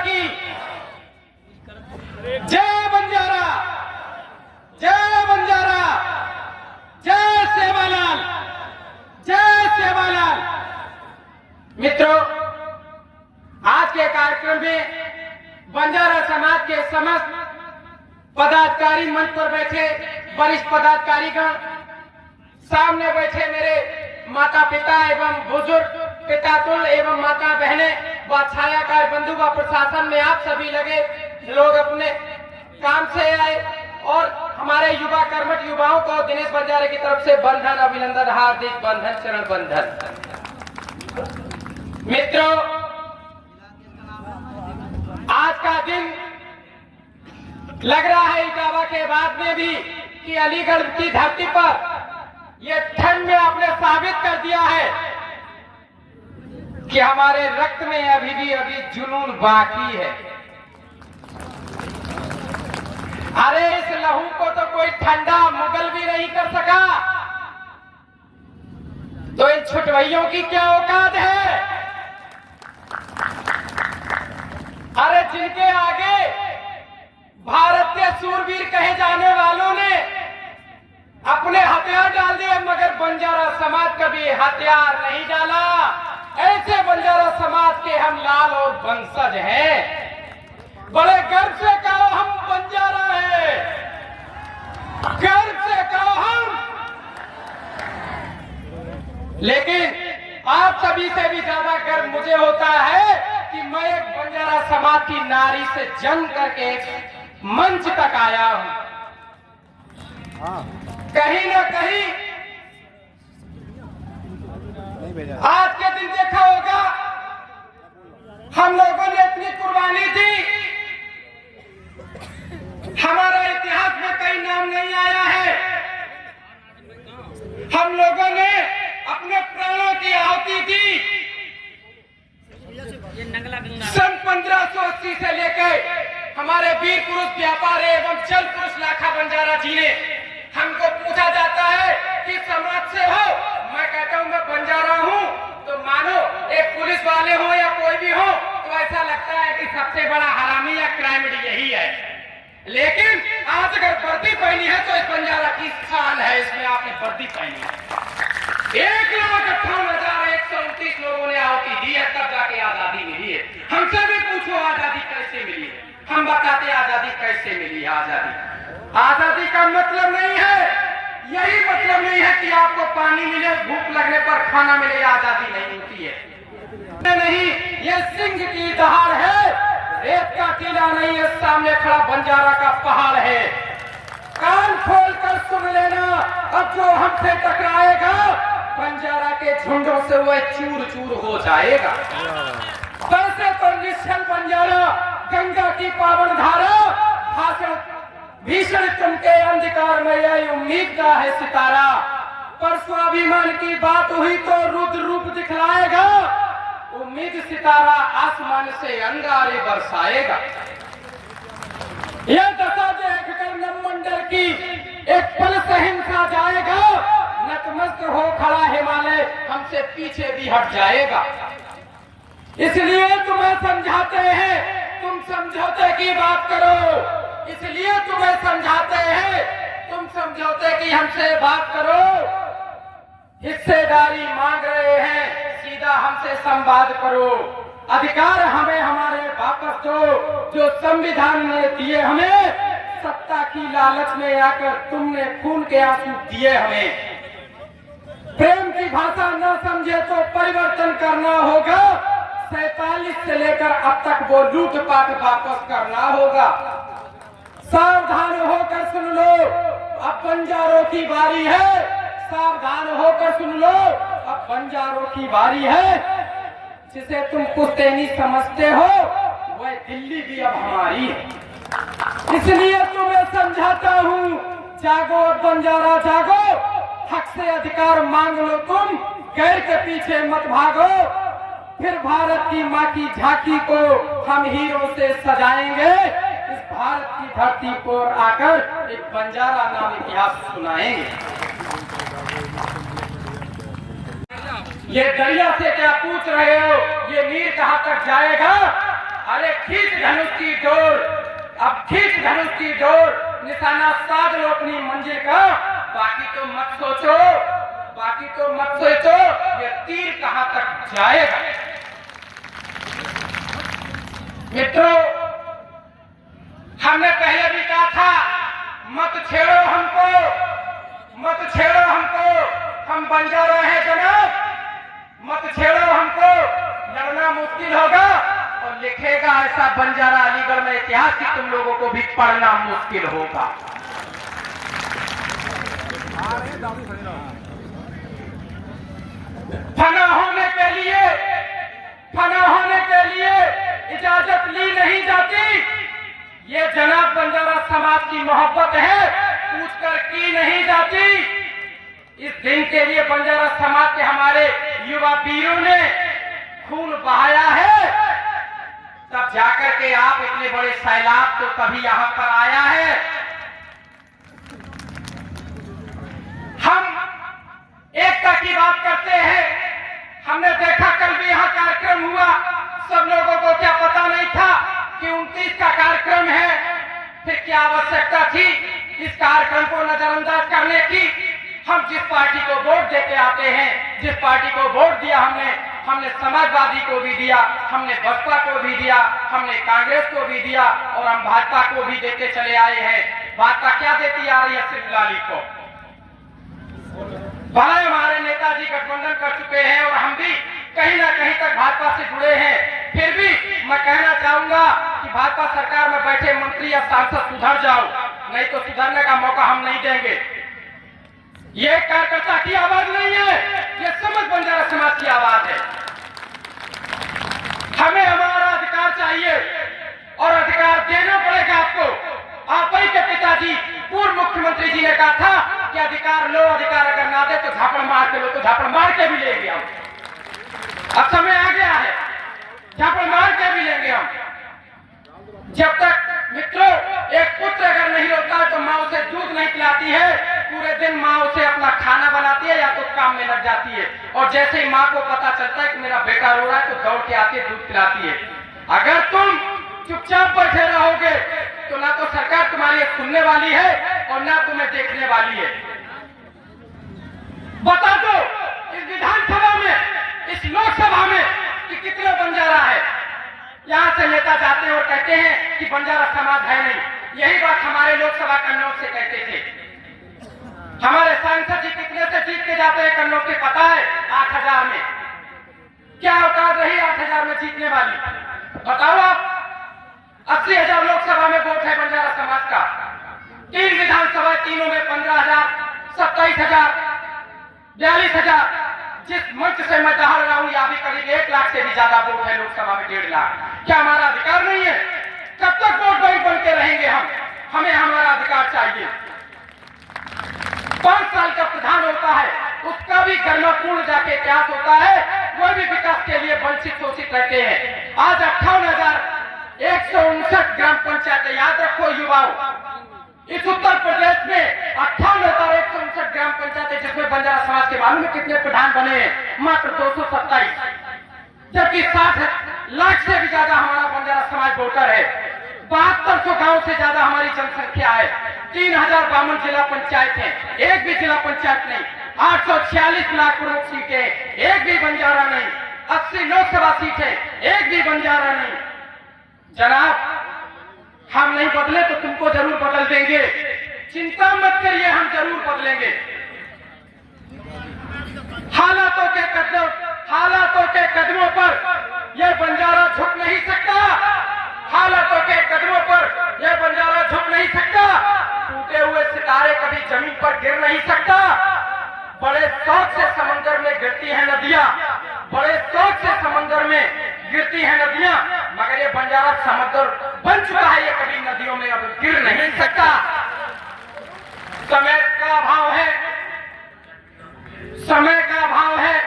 की जय बंजारा, जय बंजारा, जय सेवालाल, जय सेवालाल। मित्रों, आज के कार्यक्रम में बंजारा समाज के समस्त पदाधिकारी मंच पर बैठे वरिष्ठ पदाधिकारीगण, सामने बैठे मेरे माता पिता एवं बुजुर्ग, पितातुल एवं माता बहने व छायाकार बंधु व प्रशासन में आप सभी लगे लोग अपने काम से आए और हमारे युवा कर्मठ युवाओं को दिनेश बंजारे की तरफ से बंधन अभिनंदन, हार्दिक बंधन, चरण बंधन। मित्रों, आज का दिन लग रहा है इटावा के बाद में भी कि अलीगढ़ की धरती पर ये ठंड में आपने साबित कर दिया है कि हमारे रक्त में अभी जुनून बाकी है। अरे इस लहू को तो कोई ठंडा मुगल भी नहीं कर सका, तो इन छुटवैयों की क्या औकात है? अरे जिनके आगे भारत के सूरवीर कहे जाने वालों ने अपने हथियार डाल दिए, मगर बंजारा समाज कभी हथियार नहीं डाला। ऐसे बंजारा समाज के हम लाल और वंशज हैं। बड़े गर्व से कहो हम बंजारा है, गर्व से कहो हम। लेकिन आप सभी से भी ज्यादा गर्व मुझे होता है कि मैं एक बंजारा समाज की नारी से जन्म करके एक मंच तक आया हूं। कहीं ना कहीं आज के दिन देखा होगा, हम लोगों ने इतनी कुर्बानी दी, हमारा इतिहास में कहीं नाम नहीं आया है। हम लोगों ने अपने प्राणों की आहुति दी। सन 1580 से लेकर हमारे वीर पुरुष व्यापारी एवं जल पुरुष लाखा बंजारा जी ने, हमको पूछा जाता है कि समाज से हो, मैं कहता हूं मैं बंजारा हूं, तो मानो एक पुलिस वाले हो या कोई भी हो, तो ऐसा लगता है कि सबसे बड़ा हरामी या क्राइमिनल यही है। लेकिन आज अगर वर्दी पहनी है तो इस बंजारा की शान है, इसमें आपने वर्दी पहनी है। 1,58,129 लोगों ने आहुति दी है, तब जाके आजादी मिली है। हमसे भी पूछो आजादी कैसे मिली है, हम बताते आजादी कैसे मिली है। आजादी का मतलब नहीं है, यही मतलब नहीं है कि आपको पानी मिले, भूख लगने पर खाना मिले, आजादी नहीं होती है। नहीं, ये सिंह की दहाड़ है, रेत का टीला नहीं है, सामने खड़ा बंजारा का पहाड़ है। कान खोल कर सुन लेना, अब जो हमसे टकराएगा बंजारा के झुंडों से वह चूर चूर हो जाएगा। वैसे तो निश्चल बंजारा गंगा की पावन धारा, भाषण भीषण चमके अंधकार में यही उम्मीद का है सितारा। पर स्वाभिमान की बात हुई तो रुद्र रूप दिखलाएगा, उम्मीद सितारा आसमान से अंगारे बरसाएगा। यह दशा देखकर नवमंडल की एक पल से हिंसा जाएगा, नतमस्तक हो खड़ा हिमालय हमसे पीछे भी हट जाएगा। इसलिए तुम्हें समझाते हैं, तुम समझौते की बात करो, इसलिए तुम्हें समझाते हैं, तुम समझौते की हमसे बात करो। हिस्सेदारी मांग रहे हैं, सीधा हमसे संवाद करो। अधिकार हमें हमारे वापस दो, जो संविधान ने दिए हमें। सत्ता की लालच में आकर तुमने खून के आंसू दिए हमें। प्रेम की भाषा न समझे तो परिवर्तन करना होगा। 47 से लेकर अब तक वो लूटपाट वापस करना होगा। सावधान होकर सुन लो, अब बंजारों की बारी है। सावधान होकर सुन लो, अब बंजारों की बारी है। जिसे तुम पुश्तैनी समझते हो, वह दिल्ली भी अब हमारी है। इसलिए तुम्हें समझाता हूँ, जागो बंजारा जागो, हक से अधिकार मांग लो तुम, गैर के पीछे मत भागो। फिर भारत की माँ की झांकी को हम हीरो से सजाएंगे। इस भारत की धरती पर आकर एक बंजारा नाम इतिहास सुनाएंगे। ये दरिया से क्या पूछ रहे हो, ये नीर कहां तक जाएगा? अरे खींच धनुष की डोर, अब खींच धनुष की डोर, निशाना साध लो अपनी मंजिल का, बाकी तो मत सोचो, बाकी तो मत सोचो ये तीर कहां तक जाएगा। मित्रों, हमने पहले भी कहा था मत छेड़ो हमको, मत छेड़ो हमको, हम बंजारा हैं जनाब, मत छेड़ो हमको, लड़ना मुश्किल होगा और लिखेगा ऐसा बंजारा अलीगढ़ में इतिहास की तुम लोगों को भी पढ़ना मुश्किल होगा। फना होने के लिए, फना होने के लिए इजाजत ली नहीं जाती। ये जनाब बंजारा समाज की मोहब्बत है, पूछकर की नहीं जाती। इस दिन के लिए बंजारा समाज के हमारे युवा वीरों ने खून बहाया है, तब जाकर के आप इतने बड़े सैलाब तो कभी यहां पर आया है। हम एकता की बात करते हैं, हमने देखा कल भी यहां कार्यक्रम हुआ, सब लोगों को क्या पता नहीं था कि 29 का कार्यक्रम है, फिर क्या आवश्यकता थी इस कार्यक्रम को नजरअंदाज करने की। हम जिस पार्टी को वोट देते आते हैं, जिस पार्टी को वोट दिया हमने समाजवादी को भी दिया, हमने बसपा को भी दिया, हमने कांग्रेस को भी दिया और हम भाजपा को भी देते चले आए हैं। भाजपा क्या देती आ रही है? सिर्फ गाली को। भले हमारे नेताजी गठबंधन कर चुके हैं और हम भी कहीं ना कहीं तक भाजपा से जुड़े हैं, फिर भी मैं कहना चाहूंगा कि भाजपा सरकार में बैठे मंत्री या सांसद सुधर जाओ, नहीं तो सुधरने का मौका हम नहीं देंगे। ये कार्यकर्ता की आवाज नहीं है, ये समस्त बंजारा समाज की आवाज है। हमें हमारा अधिकार चाहिए और अधिकार देना पड़ेगा आपको। आप ही के पिताजी पूर्व मुख्यमंत्री जी ने कहा था कि अधिकार लो, अधिकार अगर ना दे तो झापड़ मार के लो, तो झापड़ मार के भी लेंगे हम। अब समय आ गया है, झापड़ मार के भी लेंगे हम। जब तक मित्रों एक पुत्र अगर नहीं रोता है तो माँ उसे दूध नहीं पिलाती है, पूरे दिन माँ उसे अपना खाना बनाती है या तो काम में लग जाती है, और जैसे ही माँ को पता चलता है कि मेरा बेटा रो रहा है तो दौड़ के आके दूध पिलाती है। अगर तुम चुपचाप बैठे रहोगे तो ना तो सरकार तुम्हारी सुनने वाली है और ना तुम्हें देखने वाली है। बता दो इस विधानसभा में, इस लोकसभा में कि कितने बंजारा है। यहाँ से नेता जाते हैं और कहते हैं कि बंजारा समाज है नहीं। यही बात हमारे लोकसभा कन्नौज से कहते थे। हमारे सांसद जी कितने से जीत के जाते हैं कन्नौज से पता है? 8000 में। क्या औकात रही 8000 में जीतने वाली? बताओ आप। 80,000 लोकसभा में वोट है बंजारा समाज का, 3 विधानसभा, तीनों में 15,000, 27,000, 42,000। जिस मंच से मैं दहाड़ रहा हूं यहाँ भी करीब 1 लाख से भी ज्यादा वोट है, लोकसभा में 1.5 लाख। क्या हमारा अधिकार नहीं है? कब तक वोट बैंक बनते रहेंगे हम? हमें हमारा अधिकार चाहिए। 5 साल का प्रधान होता है, उसका भी गर्मापूर्ण जाके इतिहास होता है, वह भी विकास के लिए वंचित शोषित रहते हैं। आज 58,159 ग्राम पंचायत, याद रखो युवाओं, इस उत्तर प्रदेश में 58,159 ग्राम पंचायत, जिसमें बंजारा समाज के मालूम में कितने प्रधान बने हैं? मात्र 227, जबकि 60 लाख से भी ज्यादा हमारा बंजारा समाज वोटर है। 7200 गांव से ज्यादा हमारी जनसंख्या है। 3052 जिला पंचायत है, एक भी जिला पंचायत नहीं। 846 लाख प्रमुख सीटें, एक भी बंजारा नहीं। 80 लोकसभा सीटें, एक भी बंजारा नहीं। जनाब, हम नहीं बदले तो तुमको जरूर बदल देंगे, चिंता मत करिए, हम जरूर बदलेंगे। हालातों के कदमों पर यह बंजारा झुक नहीं सकता। हालातों के कदमों पर यह बंजारा झुक नहीं सकता। टूटे हुए सितारे कभी जमीन पर गिर नहीं सकता। बड़े शौक से समंदर में गिरती हैं नदियां, बड़े शौक से समंदर में गिरती हैं नदियां, मगर ये बंजारा समंदर बन चुका है, ये कभी नदियों में अब गिर नहीं सकता। समय का अभाव है, समय का अभाव है।